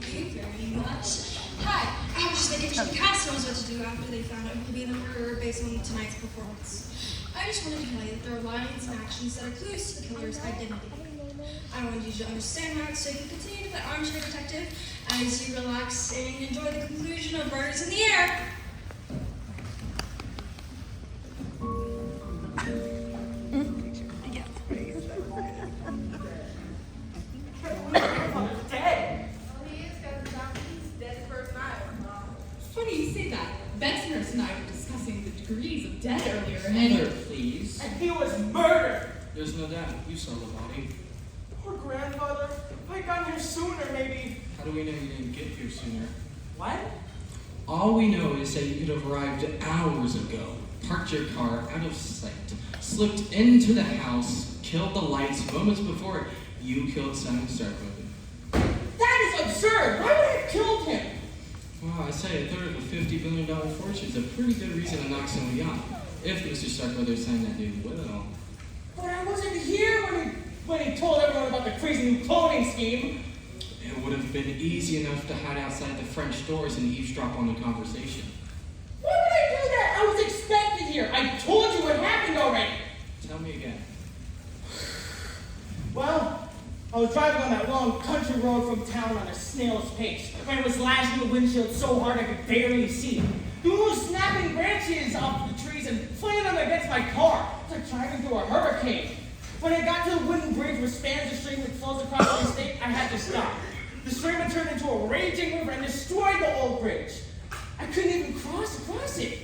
Thank you very much. Hi, I was just thinking the cast knows what to do after they found out who will be the murderer based on tonight's performance. I just wanted to tell you that there are lines and actions that are clues to the killer's identity. I wanted you to understand that so you can continue to play armchair detective as you relax and enjoy the conclusion of Murders in the Air. Funny you say that. Ben's nurse and I were discussing the degrees of death earlier, Mother, please. And he was murdered! There's no doubt. You saw the body. Poor grandfather. If I'd gotten here sooner, maybe. How do we know you didn't get here sooner? What? All we know is that you could have arrived hours ago, parked your car out of sight, slipped into the house, killed the lights moments before you killed Simon Starkweather. That is absurd! Why would I have killed him? Well, I say a third of a $50 billion fortune is a pretty good reason to knock somebody off. If Mr. Starkweather signed that new will. But I wasn't here when he told everyone about the crazy new clothing scheme. It would have been easy enough to hide outside the French doors and eavesdrop on the conversation. Why would I do that? I was expected here. I told you what happened already. Tell me again. Well, I was driving on that long country road from town on a snail's pace when it was lashing the windshield so hard I could barely see. The moon was snapping branches off the trees and flinging them against my car. It's like driving through a hurricane. When I got to the wooden bridge which spans the stream that flows across the estate, I had to stop. The stream had turned into a raging river and destroyed the old bridge. I couldn't even cross across it.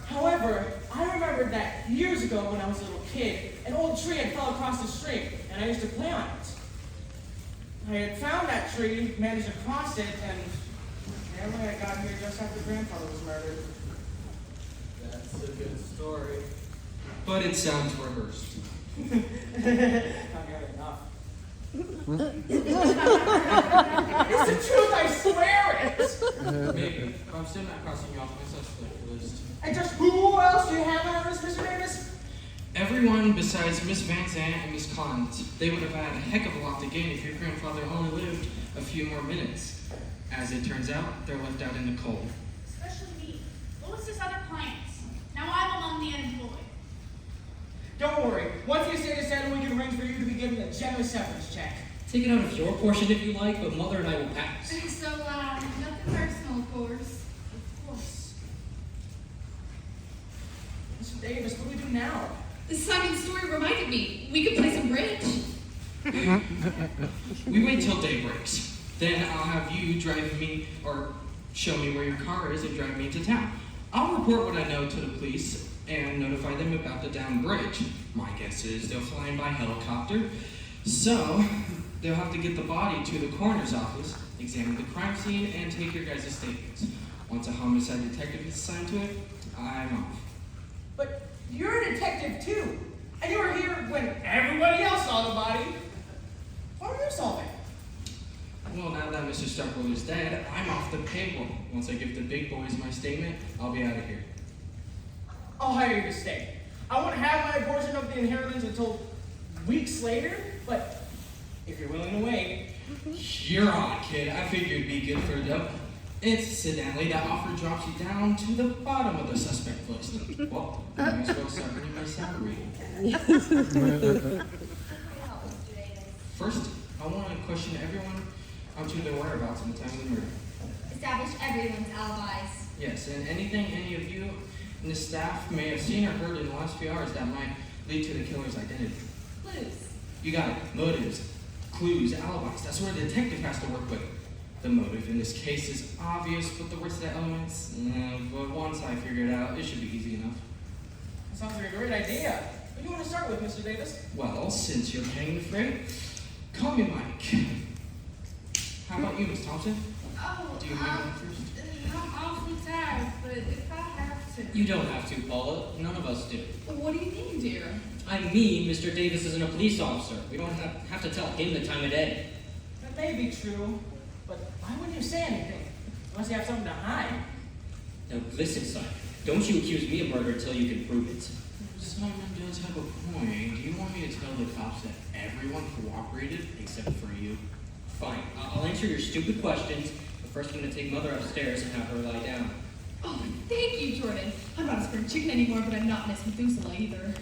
However, I remembered that years ago when I was a little kid, an old tree had fell across the stream, and I used to play on it. I had found that tree, managed to cross it, and apparently I got here just after grandfather was murdered. That's a good story. But it sounds rehearsed. Not nearly enough. It's the truth, I swear it! Maybe, but I'm still not crossing you off my suspect list. And just who else do you have on our list, Mr. Davis? Everyone besides Miss Van Zandt and Miss Collins. They would have had a heck of a lot to gain if your grandfather only lived a few more minutes. As it turns out, they're left out in the cold. Especially me. What was his other clients? Now I'm among the unemployed. Don't worry. Once the estate is settled, we can arrange for you to be given a generous severance check. Take it out of your portion if you like, but Mother and I will pass. So, nothing personal, of course. Of course. Mr. Davis, what do we do now? Simon's story reminded me. We could play some bridge. We wait till day breaks. Then I'll have you drive me, or show me where your car is and drive me into town. I'll report what I know to the police and notify them about the down bridge. My guess is they'll fly in by helicopter. So, they'll have to get the body to the coroner's office, examine the crime scene, and take your guys' statements. Once a homicide detective is assigned to it, I'm off. But you're a detective too. And you were here when everybody else saw the body. What are you solving? Well, now that Mr. Starkweather's dead, I'm off the payroll. Once I give the big boys my statement, I'll be out of here. I'll hire you to stay. I won't have my portion of the inheritance until weeks later, but if you're willing to wait. You're on, kid. I figured it'd be good for a dope. Incidentally, that offer drops you down to the bottom of the suspect list. Well, you might as well start earning my salary. First, I want to question everyone onto their whereabouts in the time of the murder. Establish everyone's alibis. Yes, and anything any of you and the staff may have seen or heard in the last few hours that might lead to the killer's identity. Clues. You got it. Motives, clues, alibis. That's where the detective has to work with. The motive in this case is obvious, but the rest of the elements, but once I figure it out, it should be easy enough. That sounds like a great idea. What do you want to start with, Mr. Davis? Well, since you're paying the freight, call me Mike. How about you, Miss Thompson? Oh, Do you mind going first? I'm awfully tired, but if I have to. You don't have to, Paula. None of us do. What do you mean, dear? I mean, Mr. Davis isn't a police officer. We don't have to tell him the time of day. That may be true, but why wouldn't you say anything? Unless you have something to hide. Now, listen, son. Don't you accuse me of murder until you can prove it. Simon does have a point. Do you want me to tell the cops that everyone cooperated except for you? Fine, I'll answer your stupid questions, but first I'm gonna take Mother upstairs and have her lie down. Oh, thank you, Jordan. I'm not a spring chicken anymore, but I'm not Miss Methuselah either.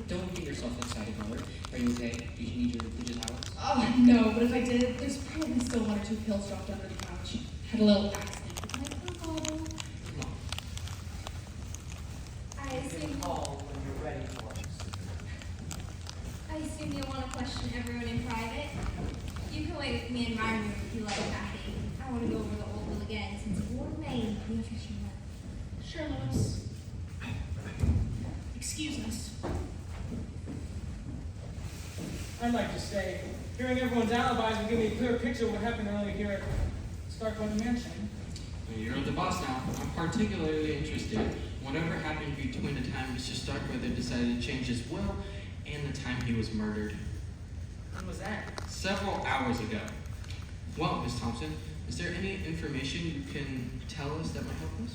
Don't get yourself excited, Mother. Are you okay? Do you need your religious hours? Oh, no, but if I did, there's probably still one or two pills dropped under the couch. Had a little accident with my uncle. Come on. I assume when you're ready for us. you'll want to question everyone in private. You can wait with me in my room if you like, Kathy. I want to go over the old will again since it wore May. Sure, Lois. Excuse us. I'd like to say, hearing everyone's alibis will give me a clear picture of what happened earlier here at Starkweather Mansion. Well, you're the boss now. I'm particularly interested. Whatever happened between the time Mr. Starkweather decided to change his will and the time he was murdered. When was that? Several hours ago. Well, Miss Thompson, is there any information you can tell us that might help us?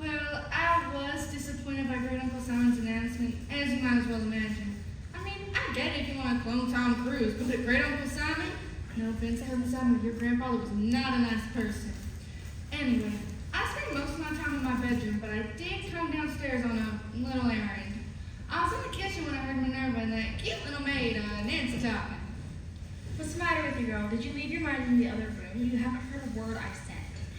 Well, I was disappointed by Great Uncle Simon's announcement, as you might as well imagine. I mean, I get it if you want to clone Tom Cruise, but Great Uncle Simon? No offense, Uncle Simon, your grandfather was not a nice person. Anyway, I spent most of my time in my bedroom, but I did come downstairs on a little errand. I was in the kitchen when I heard Minerva and that cute little maid, Nancy, talking. What's the matter with you, girl? Did you leave your mind in the other room? You haven't heard a word I said.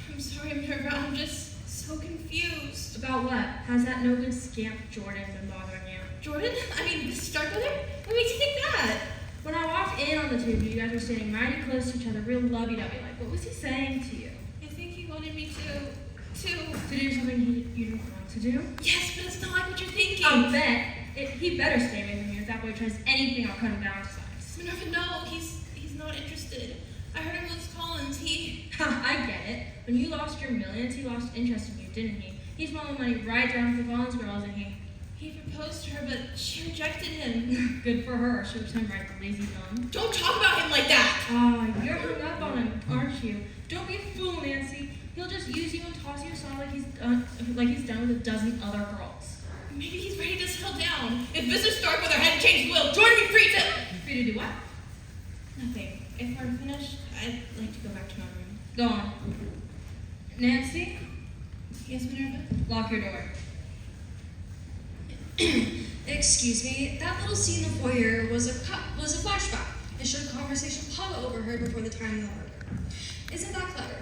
I'm sorry, Minerva. I'm just so confused. About what? Has that no good scamp Jordan been bothering you? Jordan? I mean, Mr. Starkweather? What makes you think that? When I walked in on the tube, you guys were sitting mighty close to each other, real lovey-dovey like. What was he saying to you? I think he wanted me to do something you don't want to do? Yes, but it's not like what you're thinking. I'll bet. He better stay away from you. If that boy tries anything, I'll cut him down to size. Minerva, no, he's not interested. I heard him lose Collins. I get it. When you lost your millions, he lost interest in you, didn't he? He swallowed money right down with the Collins girls, and He proposed to her, but she rejected him. Good for her. She was him right, the lazy bum. Don't talk about him like that. You're hung up on him, aren't you? Don't be a fool, Nancy. He'll just use you and toss you aside like he's done with a dozen other girls. Maybe he's ready to settle down. If Mr. Starkweather hadn't changed will, Jordan would be free to... Free to do what? Nothing. If we're finished, I'd like to go back to my room. Go on. Nancy, Yes, Minerva? lock your door. Excuse me, that little scene in the foyer was a flashback. It showed a conversation Paula overheard before the time of the murder. Isn't that clever?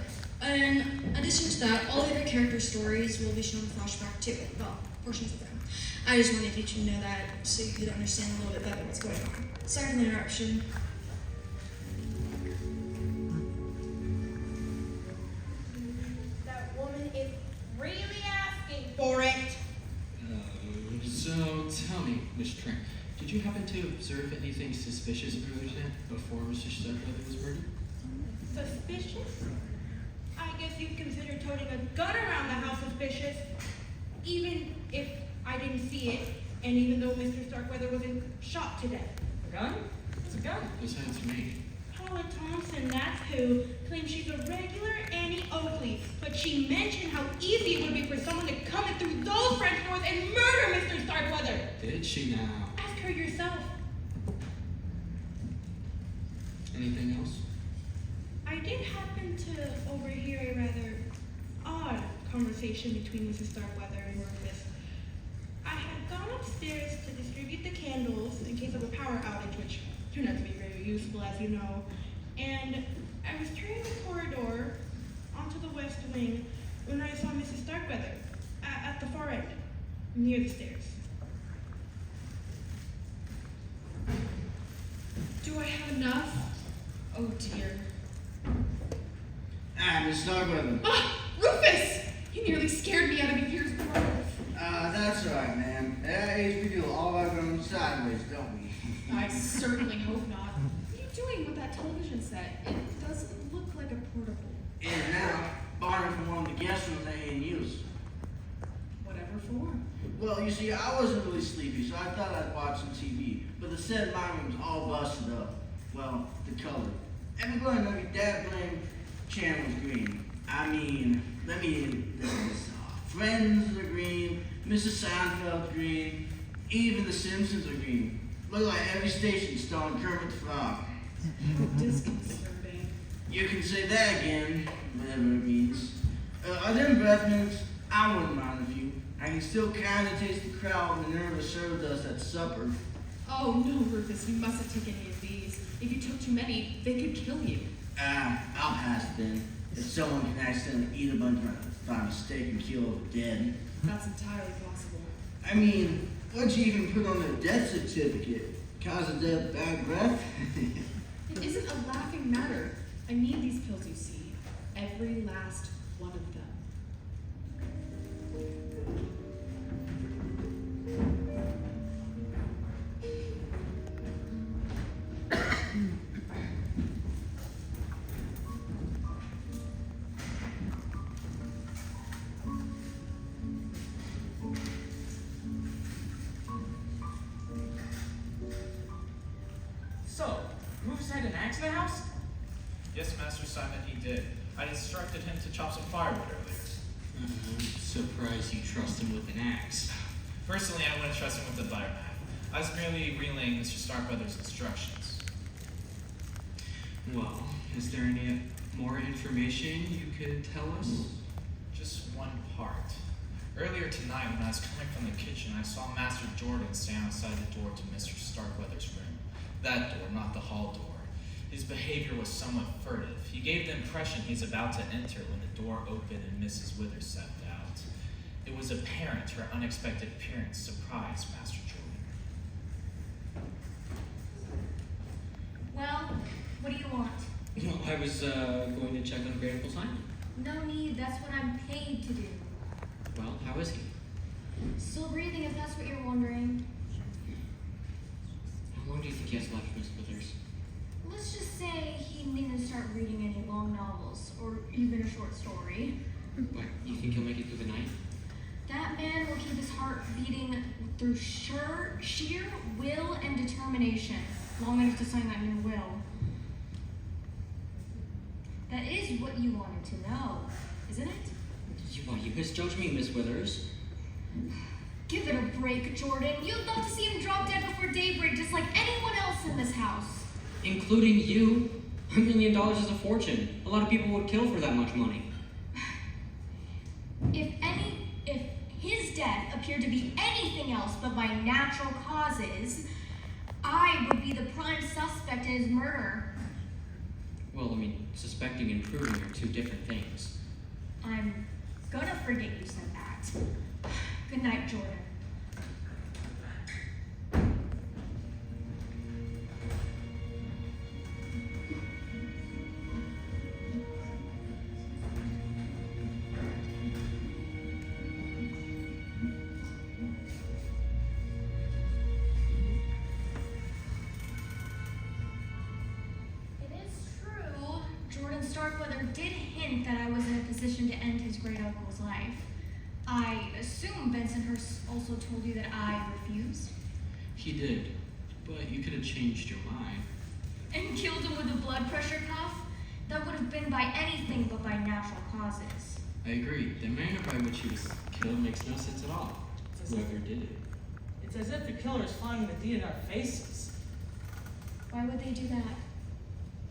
In addition to that, all the other character stories will be shown in flashback too. Well, portions of them. I just wanted you to know that so you could understand a little bit better what's going on. Sorry for the interruption. That woman is really asking for it. So tell me, Miss Trent, did you happen to observe anything suspicious earlier today before Mr. Starkweather was murdered? Suspicious? I guess you'd consider toting a gun around the house suspicious, even if I didn't see it, and even though Mr. Starkweather wasn't shot to death. A gun? It's a gun. Besides me. Paula Thompson, that's who, claims she's a regular Annie Oakley, but she mentioned how easy it would be for someone to come in through those French doors and murder Mr. Starkweather. Did she now? Ask her yourself. Anything else? I did happen to overhear a rather odd conversation between Mrs. Starkweather and Rufus. I had gone upstairs to distribute the candles in case of a power outage, which turned out to be very useful, as you know. And I was turning the corridor onto the west wing when I saw Mrs. Starkweather at the far end, near the stairs. Do I have enough? Oh dear. Miss Starkweather. Ah, Rufus! You nearly scared me out of a year's growth. That's right, man. At age we do all our going sideways, don't we? I certainly hope not. What are you doing with that television set? It doesn't look like a portable. And now, borrowing from one of the guest rooms they ain't used. Whatever for. Well, you see, I wasn't really sleepy, so I thought I'd watch some TV. But the set in my room's all busted up. Well, the color. Every going every dad blame channel's green. I mean, let me end this off. Friends are green, Mrs. Seinfeld's green, even The Simpsons are green. Look like every station starring Kermit the Frog. Disconcerting. You can say that again, whatever it means. Are them breath mints? I wouldn't mind a few. I can still kind of taste the crowd Minerva served us at supper. Oh, no, Rufus, you mustn't take any of these. If you took too many, they could kill you. I'll pass it then. If someone can accidentally eat a bunch by mistake and kill the dead. That's entirely possible. I mean, what'd you even put on their death certificate? Cause of death, bad breath? It isn't a laughing matter. I need these pills, you see. Every last one of them. So, Rufus had an axe in the house? Yes, Master Simon, he did. I instructed him to chop some firewood earlier. I'm surprised you trust him with an axe. Personally, I wouldn't trust him with the biomath. I was merely relaying Mr. Starkweather's instructions. Well, is there any more information you could tell us? Just one part. Earlier tonight, when I was coming from the kitchen, I saw Master Jordan stand outside the door to Mr. Starkweather's room. That door, not the hall door. His behavior was somewhat furtive. He gave the impression he's about to enter when the door opened and Mrs. Withers stepped out. It was apparent her unexpected appearance surprised Master Jordan. Well, what do you want? Well, I was going to check on Great Uncle Simon. No need, that's what I'm paid to do. Well, how is he? Still breathing if that's what you're wondering. How long do you think he has left, Miss Withers? Let's just say he needn't start reading any long novels, or even a short story. What, you think he'll make it through the night? That man will keep his heart beating through sheer will and determination, long enough to sign that new will. That is what you wanted to know, isn't it? You misjudged me, Miss Withers. Give it a break, Jordan. You'd love to see him drop dead before daybreak, just like anyone else in this house. Including you. $1 million is a fortune. A lot of people would kill for that much money. If his death appeared to be anything else but by natural causes, I would be the prime suspect in his murder. Well, I mean, suspecting and proving are two different things. I'm gonna forget you said that. Good night, Jordan. Starkweather did hint that I was in a position to end his great uncle's life. I assume Bensonhurst also told you that I refused? He did, but you could have changed your mind. And killed him with a blood pressure cuff? That would have been by anything but by natural causes. I agree. The manner by which he was killed makes no sense at all. Whoever did it. It's as if the killer is flying the D in our faces. Why would they do that?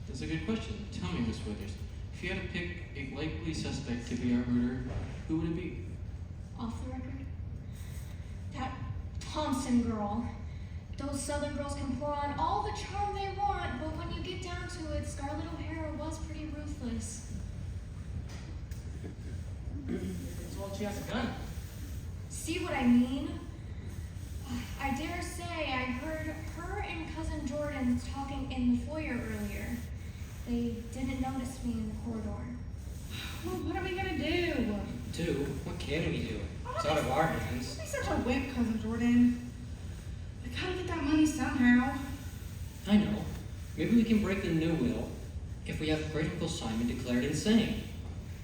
That's a good question. Tell me, Miss Withers, if you had to pick a likely suspect to be our murderer, who would it be? Off the record? That Thompson girl. Those Southern girls can pour on all the charm they want, but when you get down to it, Scarlett O'Hara was pretty ruthless. It's well she has a gun. See what I mean? I dare say I heard her and Cousin Jordan talking in the foyer earlier. They didn't notice me in the corridor. Well, what are we gonna do? Do? What can we do? It's out of our hands. Don't be such a wimp, Cousin Jordan. We gotta get that money somehow. I know. Maybe we can break the new will if we have Great Uncle Simon declared insane.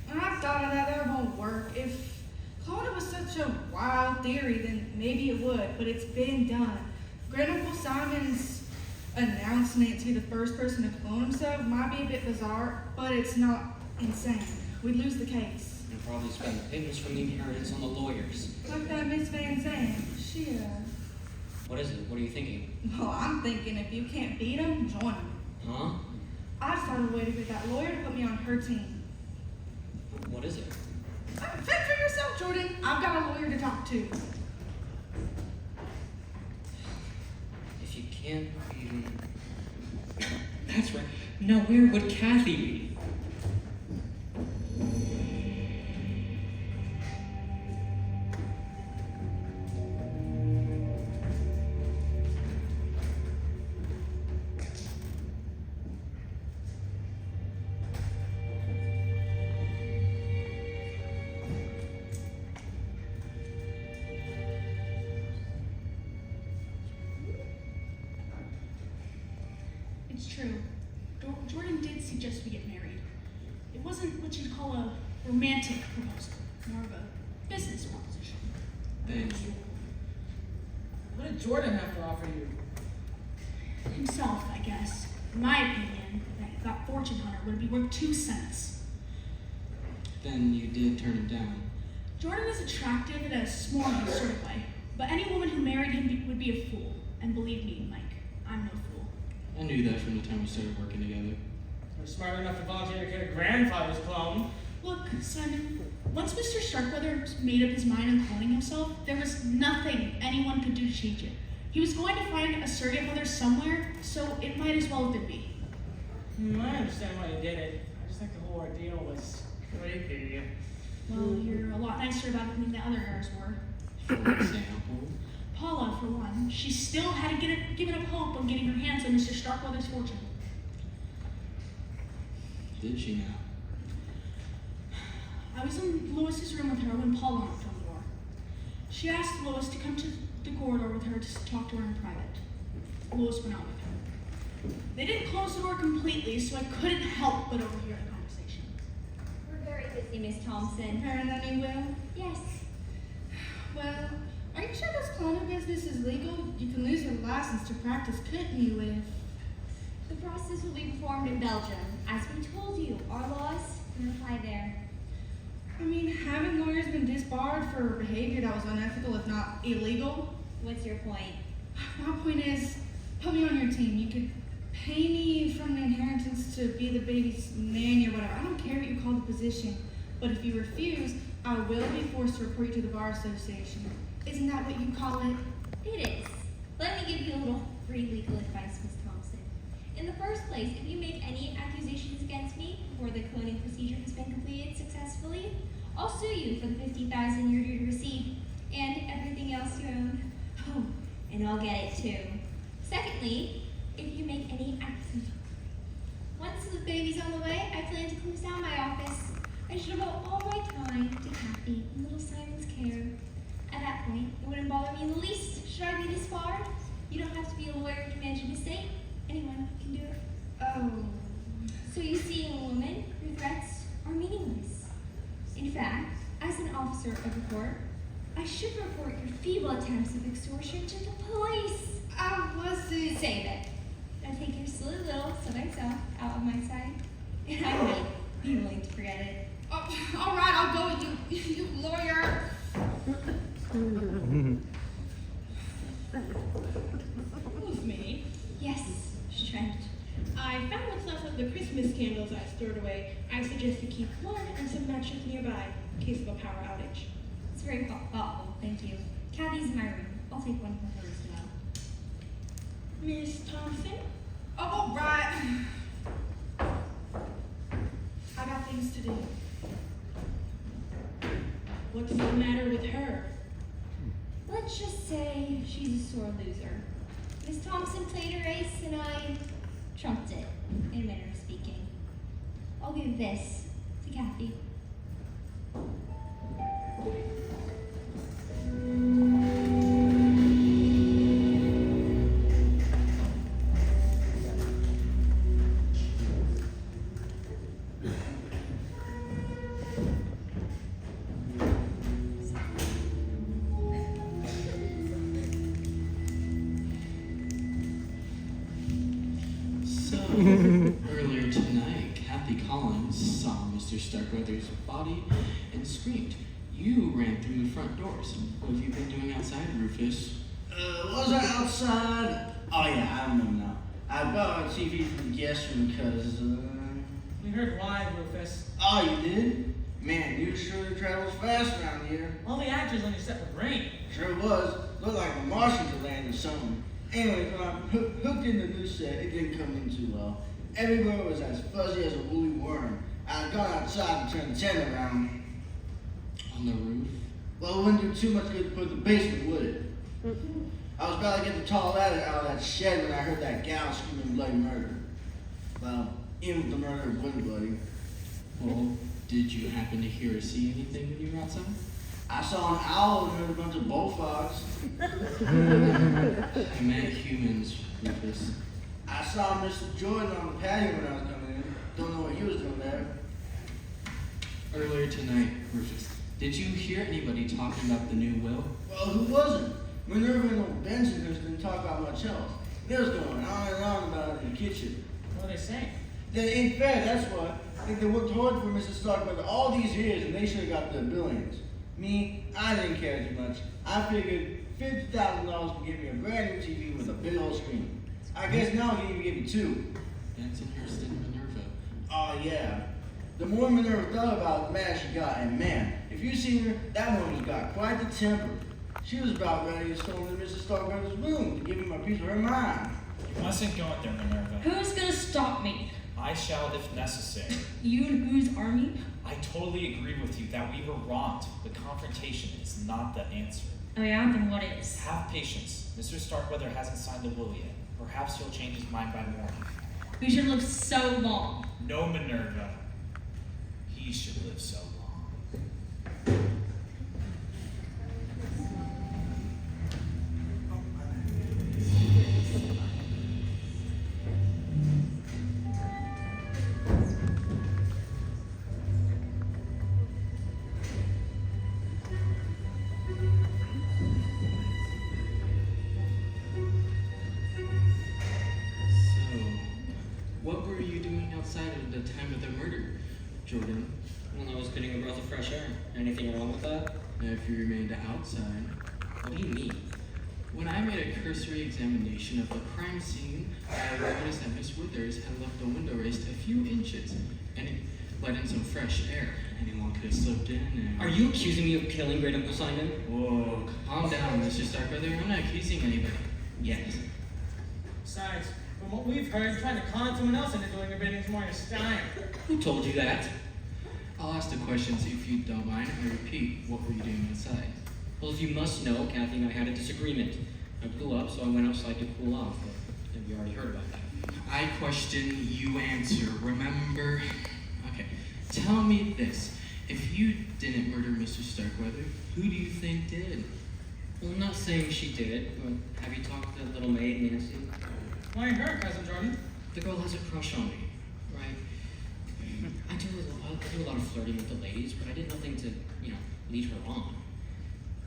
And I've thought of that. That won't work. If clone was such a wild theory, then maybe it would, but it's been done. Great Uncle Simon's announcement to be the first person to clone himself might be a bit bizarre, but it's not insane. We'd lose the case. And probably spend the payments from the inheritance on the lawyers. Like that Miss Van Zandt. She, What is it? What are you thinking? well, I'm thinking if you can't beat him, join him. Huh? I found a way to get that lawyer to put me on her team. What is it? Fend for yourself, Jordan. I've got a lawyer to talk to. If you can't even... That's right. Now where would Kathy be? It's true. Jordan did suggest we get married. It wasn't what you'd call a romantic proposal, more of a business proposition. Then What did Jordan have to offer you? Himself, I guess. In my opinion, that fortune hunter would be worth 2 cents. then you did turn him down. Jordan is attractive in a small sort of way, but any woman who married him would be a fool. And believe me, Mike, I'm no fool. I knew that from the time we started working together. You're smart enough to volunteer to get a grandfather's clone. Look, Simon, once Mr. Starkweather made up his mind on cloning himself, there was nothing anyone could do to change it. He was going to find a surrogate mother somewhere, so it might as well have been me. I understand why you did it. I just think the whole ordeal was creepy. Well, you're a lot nicer about it than the other heirs were. For example, Paula, for one, she still hadn't given up hope on getting her hands on Mr. Starkweather's fortune. did she now? I was in Lois's room with her when Paula knocked on the door. She asked Lois to come to the corridor with her to talk to her in private. Lois went out with her. They didn't close the door completely, so I couldn't help but overhear the conversation. We're very busy, Miss Thompson. Preparing that new will? Yes. Well, are you sure this cloning business is legal? You can lose your license to practice, couldn't you, if... The process will be performed in Belgium. As we told you, our laws can apply there. I mean, haven't lawyers been disbarred for behavior that was unethical, if not illegal? What's your point? My point is, put me on your team. You could pay me from the inheritance to be the baby's nanny or whatever. I don't care what you call the position. But if you refuse, I will be forced to report you to the Bar Association. Isn't that what you call it? It is. Let me give you a little free legal advice, Miss Thompson. In the first place, if you make any accusations against me before the cloning procedure has been completed successfully, I'll sue you for the $50,000 you're due to receive and everything else you own. Oh, and I'll get it too. Secondly, if you make any accusations. Once the baby's on the way, I plan to close down my office. I should devote all my time to Kathy and little Simon's care. At that point, it wouldn't bother me in the least should I be disbarred. You don't have to be a lawyer to manage an estate. Anyone can do it. Oh. So you see, young woman, your threats are meaningless. In fact, as an officer of the court, I should report your feeble attempts of extortion to the police. I wasn't... Save it. Now take your silly little southern self out of my sight, and I might be willing to forget it. Oh, all right, I'll go with you, you lawyer. With me. Yes, Trent. I found what's left of the Christmas candles I stored away. I suggest you keep one and some matches nearby in case of a power outage. It's very thoughtful, thank you. Kathy's in my room. I'll take one for her as well. Miss Thompson? Oh, all right. I got things to do. What's the matter with her? Let's just say she's a sore loser. Miss Thompson played her ace and I trumped it, in a manner of speaking. I'll give this to Kathy. So, earlier tonight, Kathy Collins saw Mr. Starkweather's body and screamed. You ran through the front doors. What have you been doing outside, Rufus? Was I outside? Oh yeah, I remember now. I borrowed TV from the guest room because, We heard live, Rufus. Oh, you did? Man, you sure travels fast around here. All the actors only set with rain. Sure was. Looked like the Martians had landed or something. Anyway, when I hooked in the new set, it didn't come in too well. Everywhere was as fuzzy as a woolly worm. I had gone outside to turn the tent around. On the roof? Well, it wouldn't do too much good to put in the basement, would it? I was about to get the tall ladder out of that shed when I heard that gal screaming bloody murder. Well, even if the murder wasn't bloody. Well, did you happen to hear or see anything when you were outside? I saw an owl and heard a bunch of bullfrogs. I meant humans, Rufus. I saw Mr. Jordan on the patio when I was coming in. Don't know what he was doing there. Earlier tonight, Rufus, did you hear anybody talking about the new will? Well, who wasn't? Minerva and old Benson just didn't talk about much else. They was going on and on about it in the kitchen. What are they saying? That ain't fair, that's what. I think they worked hard for Mrs. Starkweather all these years and they should have got their billions. Me, I didn't care too much. I figured $50,000 would give me a brand new TV with a big old screen. I guess now he can even give me two. Benson, Hurston, Minerva. Oh yeah. The more Minerva thought about it, the madder she got, and man, if you seen her, that woman's got quite the temper. She was about ready to storm into Mrs. Starkweather's room to give him a piece of her mind. You mustn't go in there, Minerva. Who's gonna stop me? I shall if necessary. You and whose army? I totally agree with you that we were wronged. The confrontation is not the answer. Oh yeah, then what is? Have patience. Mr. Starkweather hasn't signed the will yet. Perhaps he'll change his mind by morning. We should live so long. No, Minerva. He should live so long. What were you doing outside at the time of the murder, Jordan? Well, I was getting a breath of fresh air. Anything wrong with that? If you remained outside. What do you mean? When I made a cursory examination of the crime scene, I noticed that Miss Withers had left the window raised a few inches, and it let in some fresh air. Anyone could have slipped in and... Are you accusing me of killing Great Uncle Simon? Whoa, calm down, Mr. Starkweather. I'm not accusing anybody. Yet. Besides, from what we've heard, you're trying to con someone else into doing your bidding tomorrow, Stein. Who told you that? I'll ask the questions if you don't mind. I repeat, what were you doing outside? Well, if you must know, Kathy and I had a disagreement. I blew up, so I went outside to cool off, but you already heard about that. I question, you answer, remember? Okay, tell me this. If you didn't murder Mr. Starkweather, who do you think did? Well, I'm not saying she did, but have you talked to the little maid, Nancy? Why her, Cousin Jordan? The girl has a crush on me, right? I do a lot of flirting with the ladies, but I did nothing to, lead her on.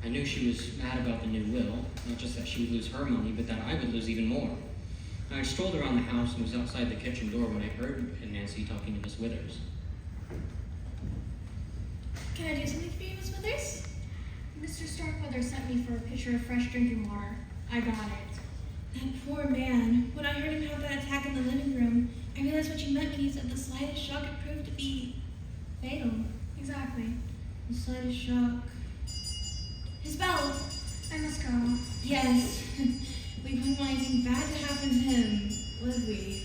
I knew she was mad about the new will, not just that she would lose her money, but that I would lose even more. I strolled around the house and was outside the kitchen door when I heard Nancy talking to Miss Withers. Can I do something for you, Miss Withers? Mr. Starkweather sent me for a pitcher of fresh drinking water. I got it. That poor man. When I heard him have that attack in the living room, I realized what you meant when you said the slightest shock had proved to be fatal. Exactly. The slightest shock. His bell. I must go. Yes. We wouldn't want anything bad to happen to him, would we?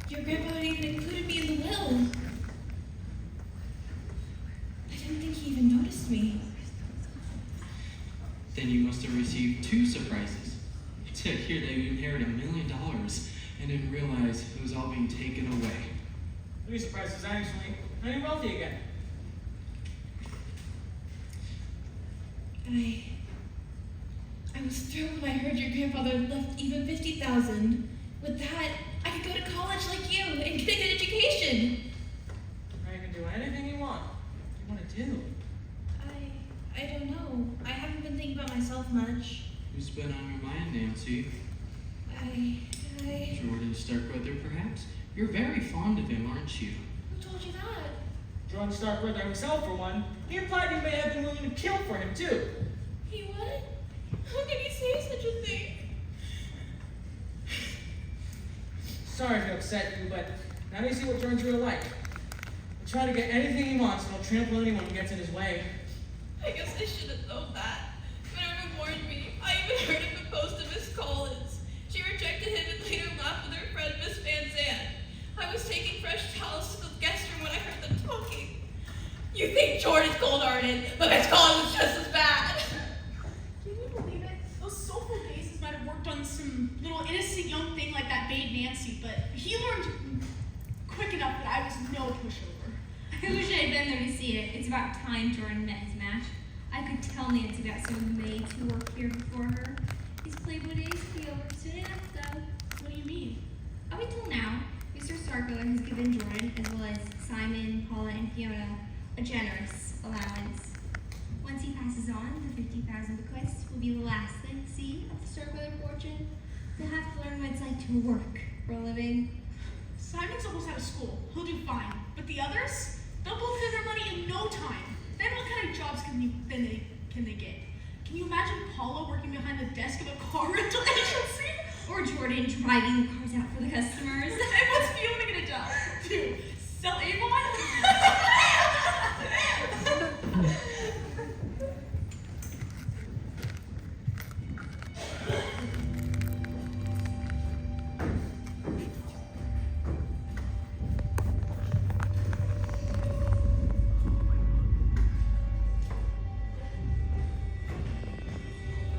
Your grandfather even included me in the will. I didn't think he even noticed me. Then you must have received two surprises. To hear that you inherited $1 million and then realize it was all being taken away. Three surprises, actually. Now you're wealthy again. I was thrilled when I heard your grandfather left even $50,000. With that, I could go to college like you and get a good education. Now you can do anything you want. What do you want to do? I don't know. I haven't been thinking about myself much. Who's been on your mind, Nancy? Jordan Starkweather, perhaps? You're very fond of him, aren't you? Who told you that? Jordan Starkweather himself, for one. He implied you may have been willing to kill for him, too. He would? How can he say such a thing? Sorry to upset you, but now you see what Jordan's really like. He'll try to get anything he wants, and he'll trample anyone who gets in his way. I guess I should have known that. But everyone warned me. I even heard him propose to Miss Collins. She rejected him and later laughed with her friend Miss Van Zandt. I was taking fresh towels to the guest room when I heard them talking. You think Jordan's cold-hearted, but Miss Collins was just as bad. Can you believe it? Those soulful faces might have worked on some little innocent young thing like that babe Nancy, but he learned quick enough that I was no pushover. I wish I had been there to see it. It's about time Jordan met his match. I could tell Nancy about some maids who worked here before her. His Playboy days could be over soon enough, though. What do you mean? Up until now, Mr. Starkweather has given Jordan, as well as Simon, Paula, and Fiona, a generous allowance. Once he passes on, the 50,000 bequest will be the last they'll see of the Starkweather fortune. They'll have to learn what it's like to work for a living. Simon's almost out of school. He'll do fine. But the others? They'll both get their money in no time. Then what kind of jobs can they get? Can you imagine Paula working behind the desk of a car rental agency? Or Jordan driving the cars out for the customers. And what's Fiona gonna do? Sell Avon?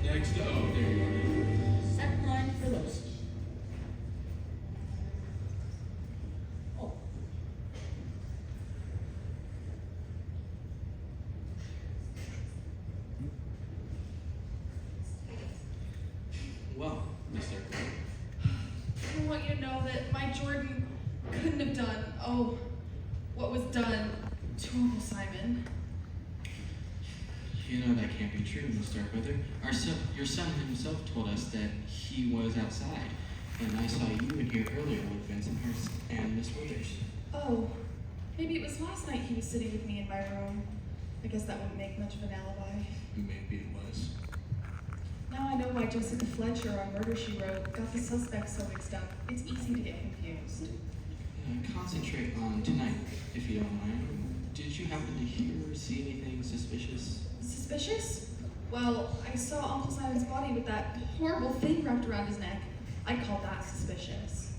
Next, there you are. Second line for those. Oh. Well, Mr. I want you to know that my Jordan couldn't have done, what was done to Uncle Simon. You know that can't be true, Miss Starkweather. Your son himself told us that he was outside, and I saw you in here earlier with Vincent Hurst and Miss Withers. Oh, maybe it was last night he was sitting with me in my room. I guess that wouldn't make much of an alibi. Maybe it was. Now I know why Jessica Fletcher on Murder, She Wrote got the suspects so mixed up. It's easy to get confused. Concentrate on tonight, if you don't mind. Did you happen to hear or see anything suspicious? Suspicious? Well, I saw Uncle Simon's body with that horrible thing wrapped around his neck. I call that suspicious.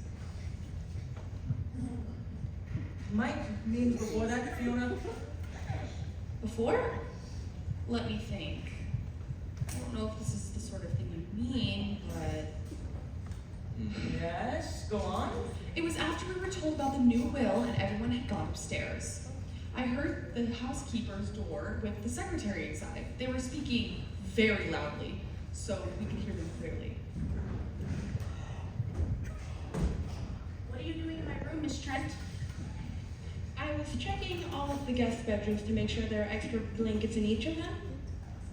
Mike means before that, Fiona. Before? Let me think. I don't know if this is the sort of thing you mean, but... Yes, go on. It was after we were told about the new will and everyone had gone upstairs. I heard the housekeeper's door with the secretary inside. They were speaking very loudly, so we could hear them clearly. What are you doing in my room, Miss Trent? I was checking all of the guest bedrooms to make sure there are extra blankets in each of them.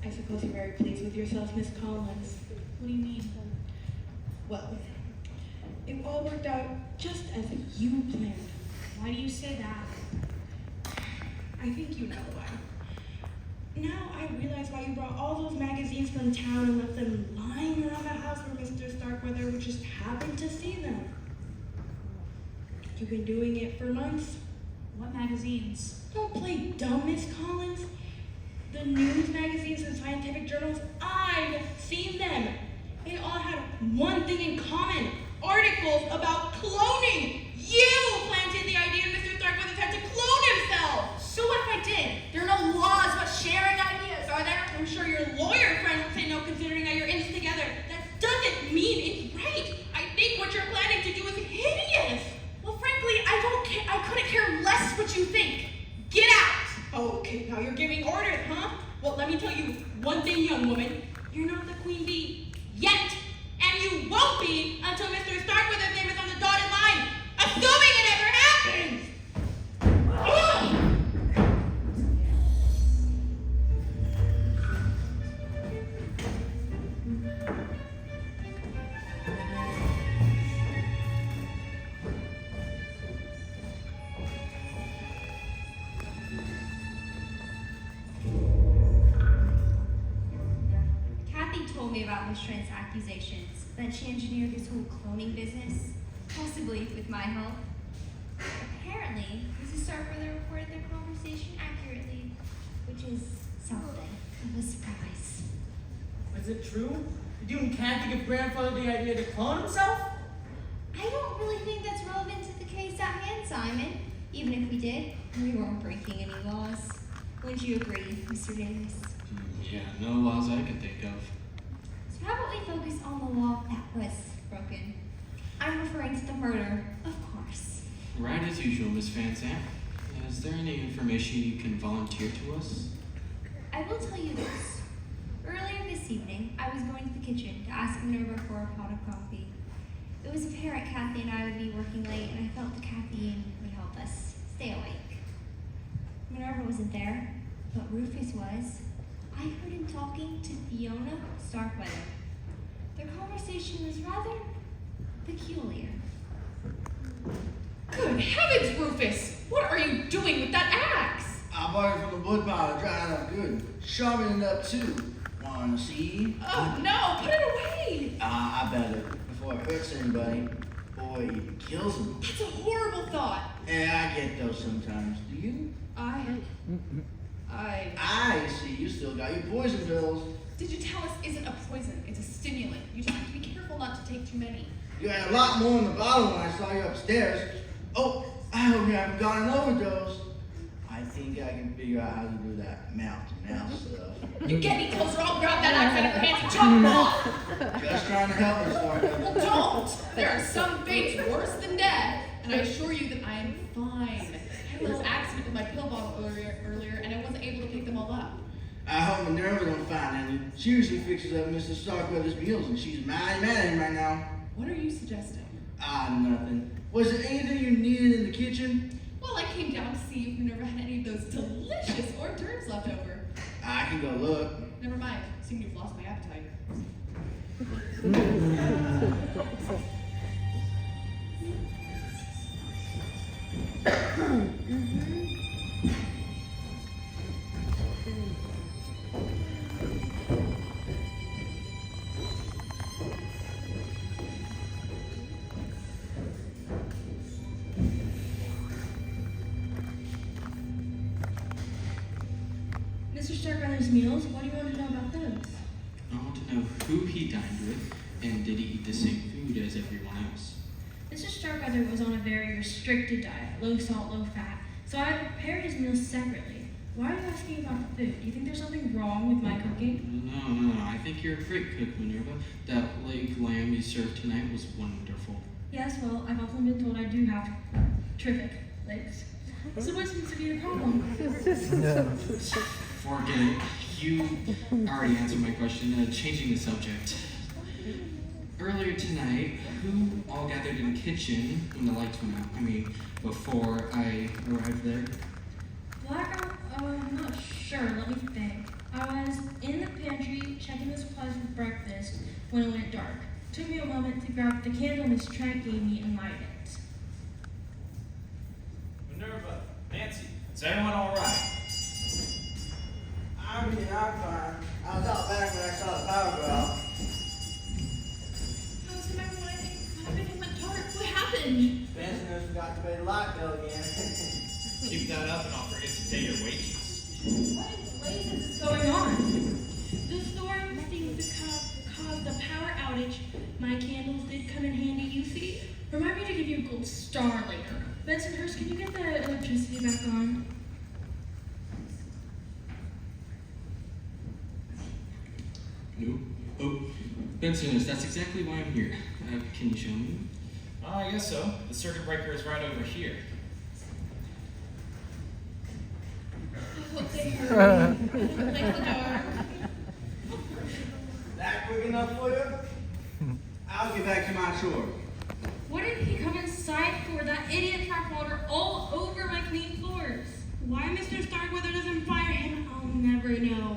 I suppose you're very pleased with yourself, Miss Collins. What do you mean? Well, it all worked out just as you planned. Why do you say that? I think you know why. Now I realize why you brought all those magazines from town and left them lying around the house where Mr. Starkweather would just happen to see them. You've been doing it for months. What magazines? Don't play dumb, Miss Collins. The news magazines and scientific journals, I've seen them. They all had one thing in common. Articles about cloning. You planted the idea Mr. Starkweather had to clone himself. So what if I did? There are no laws about sharing ideas, are there? I'm sure your lawyer friend would say no, considering that you're in this together. That doesn't mean it's right. I think what you're planning to do is hideous. Well, frankly, I don't care. I couldn't care less what you think. Get out! Okay, now you're giving orders, huh? Well, let me tell you one thing, young woman. You're not the queen bee yet. And you won't be until Mr. Starkweather's name is on the dotted line. Assuming it ever happens! Ugh! told me about Miss Trent's accusations that she engineered this whole cloning business, possibly with my help. Apparently, Mrs. Starkweather reported their conversation accurately, which is something of a surprise. Is it true? Did you and Kathy give grandfather the idea to clone himself? I don't really think that's relevant to the case at hand, Simon. Even if we did, we weren't breaking any laws. Wouldn't you agree, Mr. Davis? Yeah, no laws I could think of. So how about we focus on the law that was broken? I'm referring to the murder, of course. Right as usual, Miss Van Zandt. Is there any information you can volunteer to us? I will tell you this. Earlier this evening, I was going to the kitchen to ask Minerva for a pot of coffee. It was apparent Kathy and I would be working late, and I felt the caffeine would help us stay awake. Minerva wasn't there, but Rufus was. I heard him talking to Fiona Starkweather. Their conversation was rather peculiar. Good heavens, Rufus! What are you doing with that axe? I bought it from the wood pile, it dried up good. Sharpened it up too. Wanna see? Oh no, put it away! I better, before it hurts anybody. Or even kills them. That's a horrible thought. Yeah, I get those sometimes. Do you? I see, you still got your poison pills. Digitalis isn't a poison, it's a stimulant. You just have to be careful not to take too many. You had a lot more in the bottle when I saw you upstairs. Oh, I hope you haven't gotten an overdose. I think I can figure out how to do that mouth-to-mouth stuff. You get any closer, I'll grab that axe out of your hands and chop them off! Just trying to help you, Starkweather. Well, don't! There are some fates worse than death, and I assure you that I am fine. I had a little accident with my pill bottle earlier, and I wasn't able to pick them all up. I hope Minerva don't find any. She usually fixes up Mr. Starkweather's meals, and she's mad at him right now. What are you suggesting? Nothing. Was there anything you needed in the kitchen? Well, I came down to see if Minerva had any of those delicious hors d'oeuvres left over. I can go look. Never mind, seem to have lost my appetite. Mr. Starkweather's meals, what do you want to know about those? I want to know who he dined with, and did he eat the same food as everyone else? Mr. Starkweather was on a very restricted diet, low salt, low fat, so I prepared his meals separately. Why are you asking about the food? Do you think there's something wrong with my cooking? No. I think you're a great cook, Minerva. That leg lamb you served tonight was wonderful. Yes, well, I've often been told I do have terrific legs. So what seems to be the problem? Forget it. You already answered my question. Changing the subject. Earlier tonight, who all gathered in the kitchen when the lights went out? I mean, before I arrived there? Blackout? I'm not sure. Let me think. I was in the pantry checking the supplies for breakfast when it went dark. Took me a moment to grab the candle Miss Trent gave me and light it. Minerva, Nancy, is everyone all right? I'm fine. I was out back when I saw the power go out. How's everyone? I think everything went dark. What happened? Pensioners forgot to pay the light bill again. Keep that up and I'll forget to pay your wages. What in blazes is What's going on? The storm seemed to cause the power outage. My candles did come in handy, you see. Remind me to give you a gold star later. Bensonhurst, can you get the electricity back on? No. Oh, Bensonhurst, that's exactly why I'm here. Can you show me? I guess so. The circuit breaker is right over here. I hope they hurry. Like the dark. That quick enough for you? I'll get back to my chore. What did he come inside for? That idiot tracked water all over my clean floors. Why Mr. Starkweather doesn't fire him, I'll never know.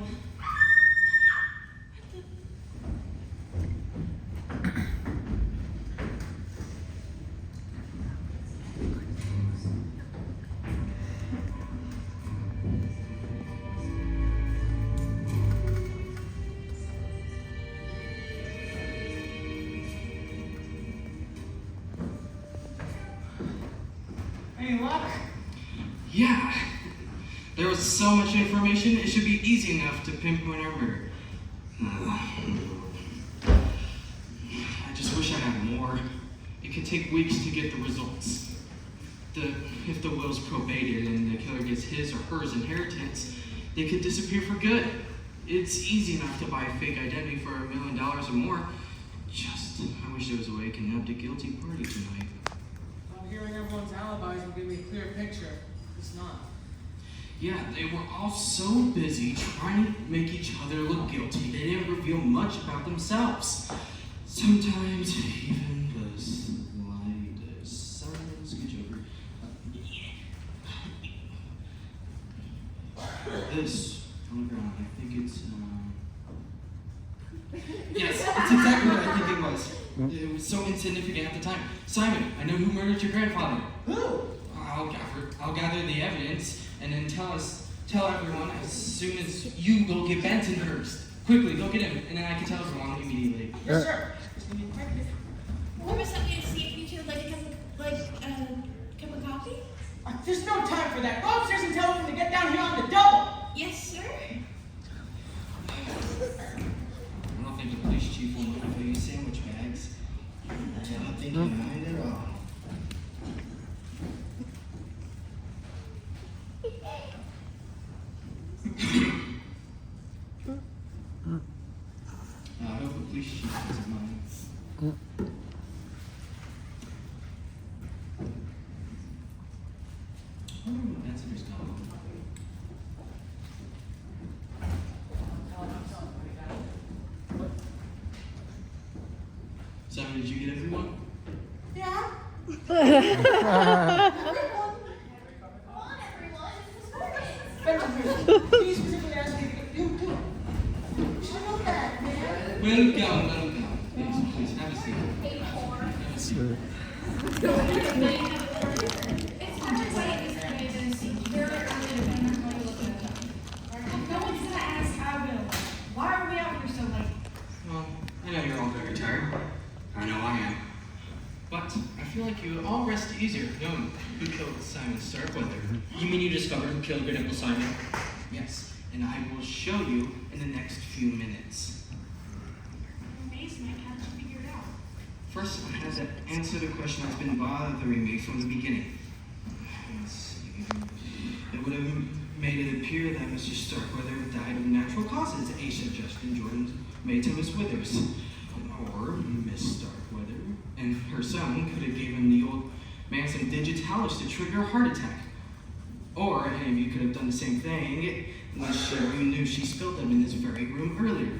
Any luck? Yeah. There was so much information, it should be easy enough to pinpoint our murder. I just wish I had more. It could take weeks to get the results. If the will's probated and the killer gets his or hers inheritance, they could disappear for good. It's easy enough to buy a fake identity for $1 million or more. I wish there was a way I can nab the guilty party tonight. Well, hearing everyone's alibis will give me a clear picture. It's not. Yeah, they were all so busy trying to make each other look guilty, they didn't reveal much about themselves. Sometimes even the slightest silence gets over. This on the ground, I think it's. Yes, it's exactly what I think it was. It was so insignificant at the time. Simon, I know who murdered your grandfather. Who? I'll gather the evidence and then tell everyone as soon as you go get Bensonhurst. Quickly, go get him, and then I can tell everyone immediately. Yes, sir. Whoever sent me to see if you two would like a cup of coffee? There's no time for that. Go upstairs and tell them to get down here on the double. Yes, sir. I don't think the police chief will look for you sandwich bags. I don't think you mind at all. I hope the police chief doesn't mind. I wonder when Bensonhurst got home. Simon, did you get everyone? Yeah. He specifically asked me to get you too. You should know that, man. Welcome. Please, have a seat. Have a seat. It's hard to say this way this very early to be really looking at them. No one's gonna ask how will. Why are we out here so late? Well, I know you're all very tired. I know I am. But I feel like you would all rest easier knowing who killed Simon Starkweather. You mean you discovered who killed Great Uncle Simon? Yes, and I will show you in the next few minutes. Amazing, I can't figure it out. First, I have to answer the question that's been bothering me from the beginning. Let's see. It would have made it appear that Mr. Starkweather died of natural causes, a suggestion Jordan made to Miss Withers. Or Miss Starkweather and her son could have given the old man some digitalis to trigger a heart attack. Or any of you could have done the same thing when Sherry knew she spilled them in this very room earlier.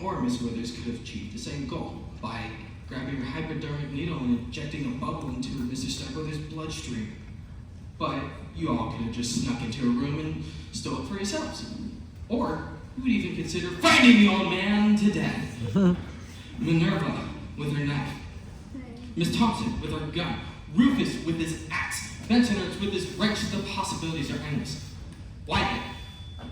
Or Miss Withers could have achieved the same goal by grabbing her hypodermic needle and injecting a bubble into Mr. Starkweather's bloodstream. But you all could have just snuck into a room and stole it for yourselves. Or you would even consider fighting the old man to death. Minerva with her knife, Miss Thompson with her gun, Rufus with his axe, Bensonhurst with his wrench. The possibilities are endless. Why then?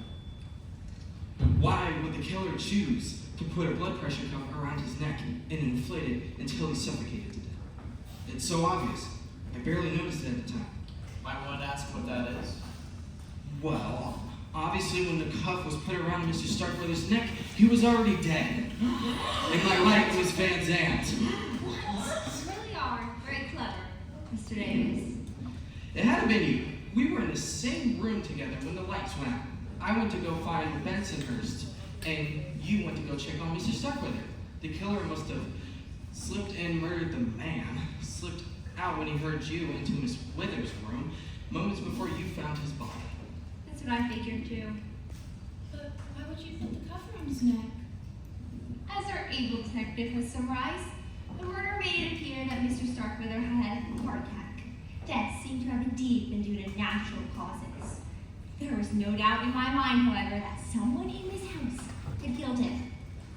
Why would the killer choose to put a blood pressure cuff around his neck and inflate it until he suffocated to death? It's so obvious. I barely noticed it at the time. Might want to ask what that is. Well, obviously when the cuff was put around Mr. Starkweather's neck, he was already dead. And my light was Van Zandt. You really are very clever, Mr. Davis. It had to been you. We were in the same room together when the lights went out. I went to go find Bensonhurst, and you went to go check on Mr. Starkweather. The killer must have slipped in, murdered the man, slipped out when he heard you into Miss Withers' room, moments before you found his body. That's what I figured too. But why would you put the cuff around his neck? As our able detective has summarized, the murder made it appear that Mr. Starkweather had a heart attack. Death seemed to have indeed been due to natural causes. There was no doubt in my mind, however, that someone in this house had killed him.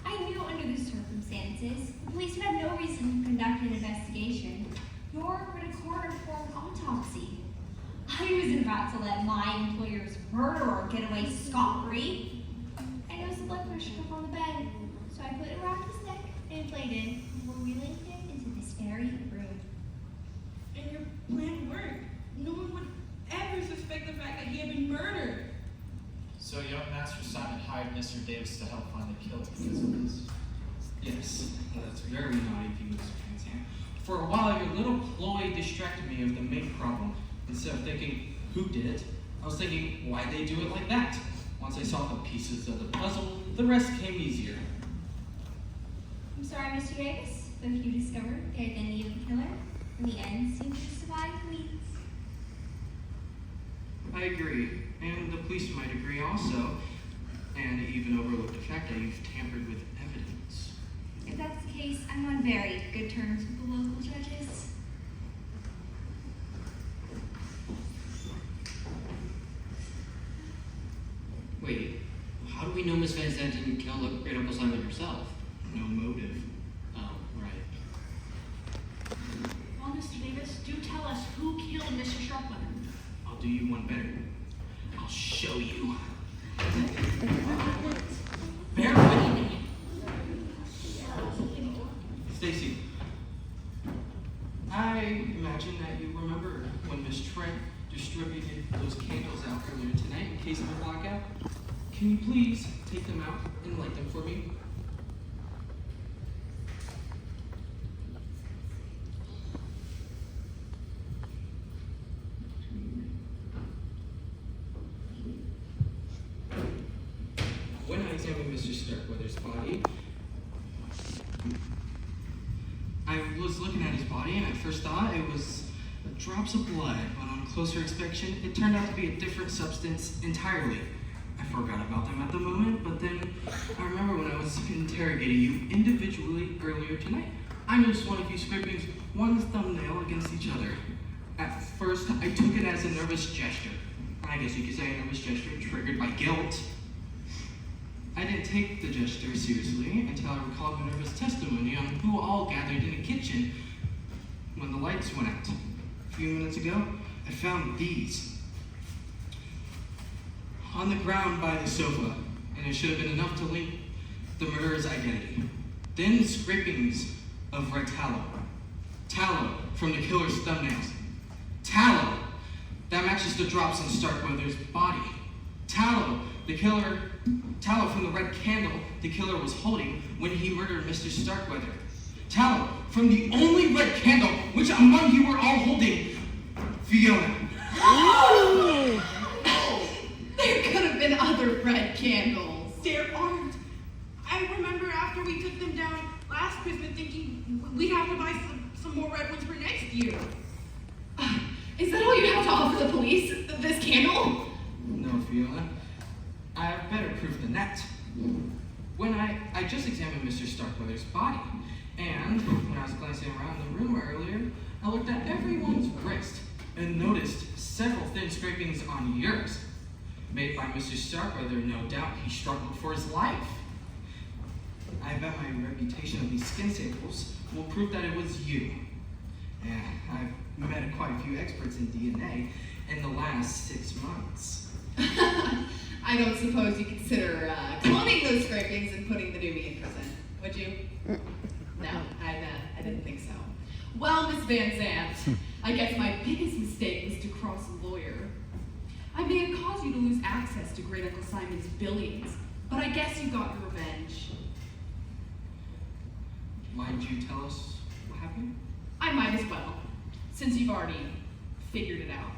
I knew under the circumstances, the police would have no reason to conduct an investigation, nor would a coroner perform an autopsy. I wasn't about to let my employer's murderer get away scot-free. I noticed the blood pressure cuff on the bed, so I put it around his neck and inflated before wheeling him into this very room. And your plan worked. So young Master Simon hired Mr. Davis to help find the killer because of this. Yes, that's very naughty of you, Mr. Vincent. For a while, your little ploy distracted me of the main problem. Instead of thinking who did it, I was thinking why they do it like that. Once I saw the pieces of the puzzle, the rest came easier. I'm sorry, Mr. Davis, but if you discovered the identity of the killer, in the end seems to survive the means. I agree, and the police might agree also, and even overlook the fact that you've tampered with evidence. If that's the case, I'm on very good terms with the local judges. Wait, how do we know Miss Van Zandt didn't kill Great Uncle Simon herself? No motive. Oh, right. Well, Mr. Davis, do tell us who killed Mr. Starkweather. I'll do you one better. I'll show you. Bear with me. Stacy, I imagine that you remember when Miss Trent distributed those candles out earlier tonight in case of a blackout. Can you please take them out and light them for me? When I examined Mr. Starkweather's body, I was looking at his body and I first thought it was drops of blood, but on closer inspection, it turned out to be a different substance entirely. I forgot about them at the moment, but then I remember when I was interrogating you individually earlier tonight, I noticed one of you scrapings one thumbnail against each other. At first, I took it as a nervous gesture. I guess you could say a nervous gesture triggered by guilt. I didn't take the gesture seriously until I recalled the nervous testimony on who all gathered in the kitchen when the lights went out. A few minutes ago, I found these on the ground by the sofa, and it should have been enough to link the murderer's identity. Then scrapings of red tallow. Tallow from the killer's thumbnails. Tallow that matches the drops on Starkweather's body. Tallow from the red candle the killer was holding when he murdered Mr. Starkweather. Tallow from the only red candle which among you were all holding, Fiona. There could have been other red candles. There aren't. I remember after we took them down last Christmas thinking we'd have to buy some more red ones for next year. Is that all you have to offer the police? This candle? No, Fiona. I have better proof than that. When I just examined Mr. Starkweather's body, and when I was glancing around the room earlier, I looked at everyone's wrist and noticed several thin scrapings on yours. Made by Mr. Starkweather, no doubt he struggled for his life. I bet my reputation of these skin samples will prove that it was you. And I've met quite a few experts in DNA in the last 6 months. I don't suppose you consider cloning those scrapings and putting the newbie in prison, would you? No, I didn't think so. Well, Miss Van Zandt, I guess my biggest mistake was to cross a lawyer. I may have caused you to lose access to Great Uncle Simon's billions, but I guess you got your revenge. Why didn't you tell us what happened? I might as well, since you've already figured it out.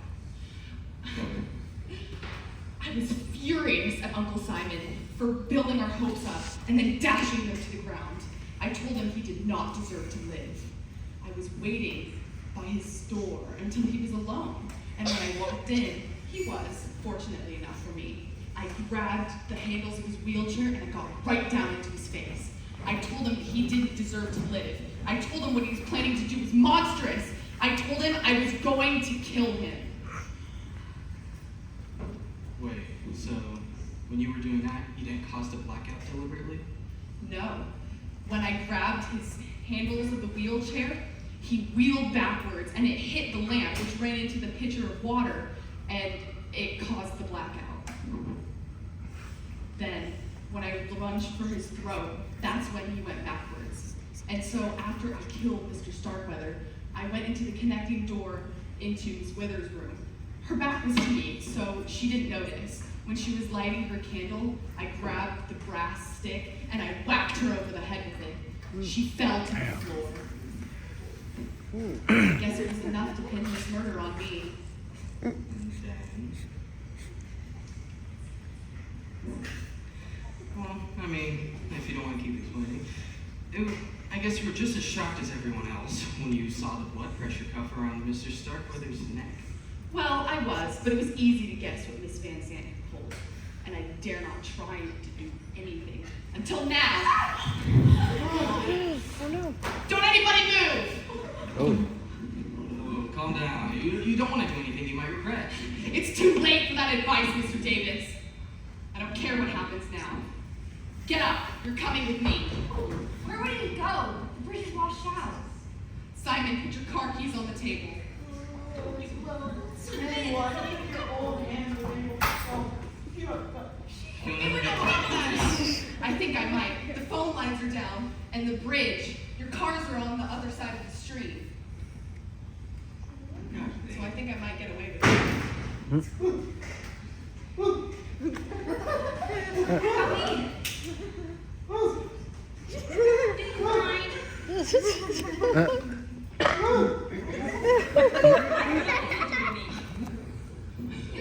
I was furious at Uncle Simon for building our hopes up and then dashing them to the ground. I told him he did not deserve to live. I was waiting by his door until he was alone, and when I walked in, he was, fortunately enough for me. I grabbed the handles of his wheelchair and I got right down into his face. I told him he didn't deserve to live. I told him what he was planning to do was monstrous. I told him I was going to kill him. Wait, so when you were doing that, you didn't cause the blackout deliberately? No. When I grabbed his handles of the wheelchair, he wheeled backwards and it hit the lamp, which ran into the pitcher of water, and it caused the blackout. Then, when I lunged for his throat, that's when he went backwards. And so after I killed Mr. Starkweather, I went into the connecting door into Miss Wither's room. Her back was to me, so she didn't notice. When she was lighting her candle, I grabbed the brass stick and I whacked her over the head with it. She fell to the floor. I guess it was enough to pin this murder on me. Well, I mean, if you don't want to keep explaining, I guess you were just as shocked as everyone else when you saw the blood pressure cuff around Mr. Starkweather's neck. Well, I was, but it was easy to guess what Miss Van Zandt had pulled, and I dare not try to do anything until now. Oh no. Don't anybody move! Oh. Oh, calm down. You don't want to do anything you might regret. It's too late for that advice, Mr. Davis. I don't care what happens now. Get up. You're coming with me. Where would he go? The bridge is washed out. Simon, put your car keys on the table. I think I might. The phone lines are down, and the bridge. Your cars are on the other side of the street. So I think I might get away with it.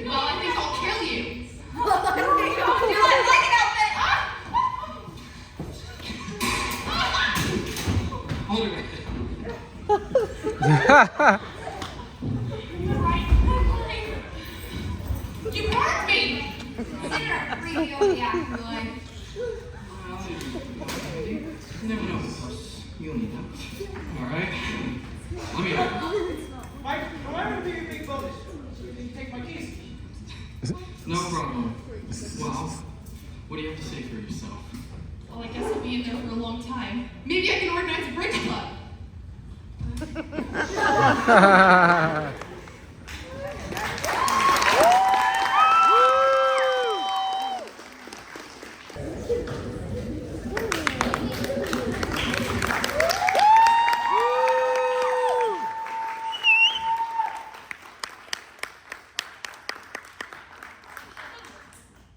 Well, I think I'll kill you. Hold it right You hurt me! You never know, of course. You'll need them. Alright? Let me know. Mike, am I gonna be a big bonus? So you can take my keys. No problem. Well, what do you have to say for yourself? Well, I guess I'll be in there for a long time. Maybe I can organize a bridge club.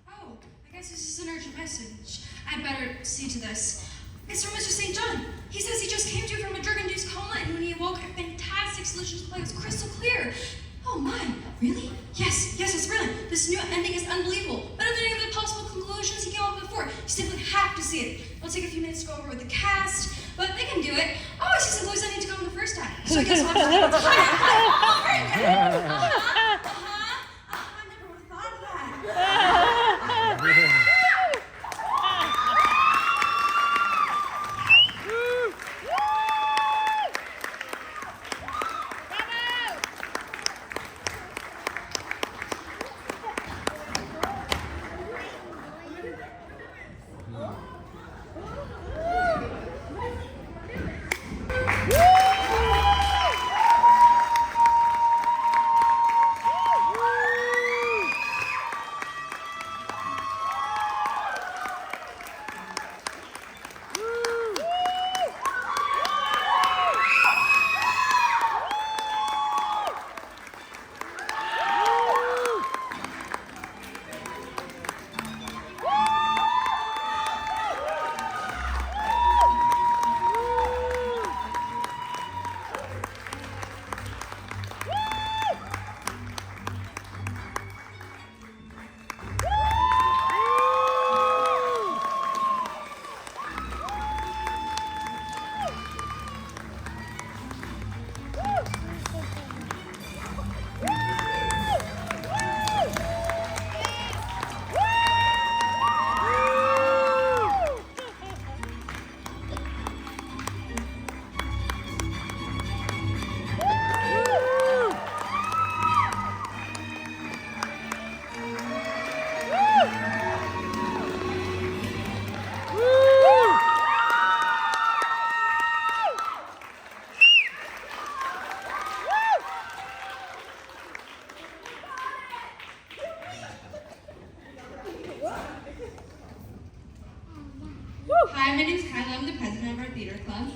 Oh, I guess this is an urgent message. I'd better see to this. It's from Mr. St. John. He says he just came to from a drug-induced coma, and when he awoke, a fantastic solution to play was crystal clear. Oh my, really? Yes, it's brilliant. This new ending is unbelievable. Better than any of the possible conclusions he came up with before. You simply have to see it. It'll take a few minutes to go over with the cast, but they can do it. Oh, it's just a Louis I need to go in the first time. So I guess we'll have to leave it to I never would have thought of that. Hi, my name's Kyla. I'm the president of our theater club.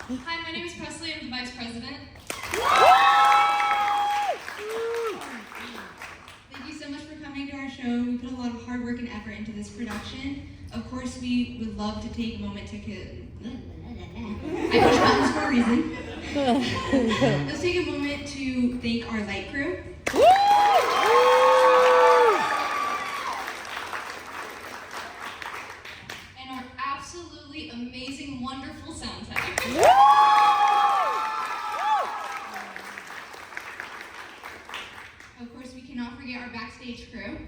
Hi, my name is Presley. I'm this production. Of course, we would love to take a moment to I push buttons for a reason. Let's take a moment to thank our light crew. And our absolutely amazing, wonderful sound tech. Of course, we cannot forget our backstage crew.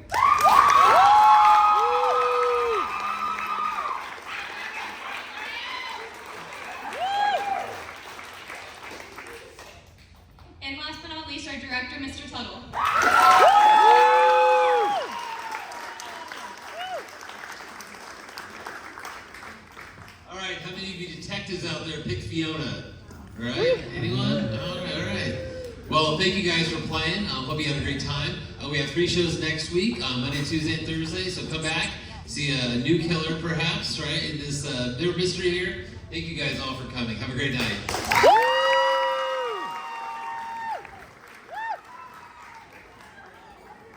And last but not least, our director, Mr. Tuttle. All right, how many of you detectives out there picked Fiona? All right, anyone? All right. Well, thank you guys for playing. Hope you had a great time. We have 3 shows next week, Monday, Tuesday, and Thursday. So come back, see a new killer, perhaps, right? In this their mystery here. Thank you guys all for coming. Have a great night.